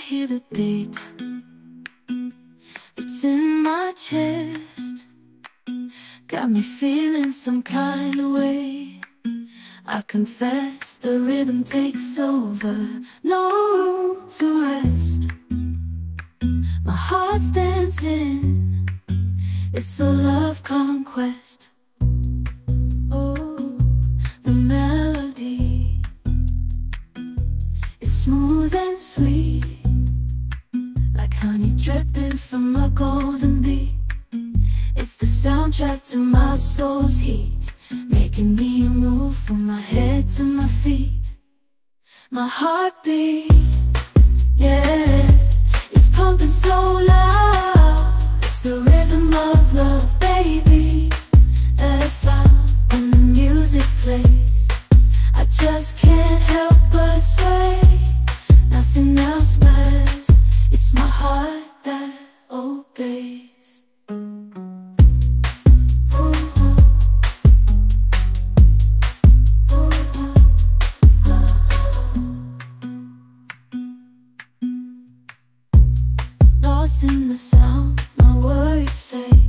hear the beat. It's in my chest, got me feeling some kind of way. I confess the rhythm takes over, no room to rest. My heart's dancing, it's a love conquest. Oh, the melody, it's smooth and sweet, like honey dripping from a golden bee. It's the soundtrack to my soul's heat, making me move from my head to my feet. My heartbeat, yeah, it's pumping so loud. It's the rhythm of love, baby, that I found when the music plays. I just can't help but sway, nothing else matters. It's my heart that obeys. Lost in the sound, my worries fade.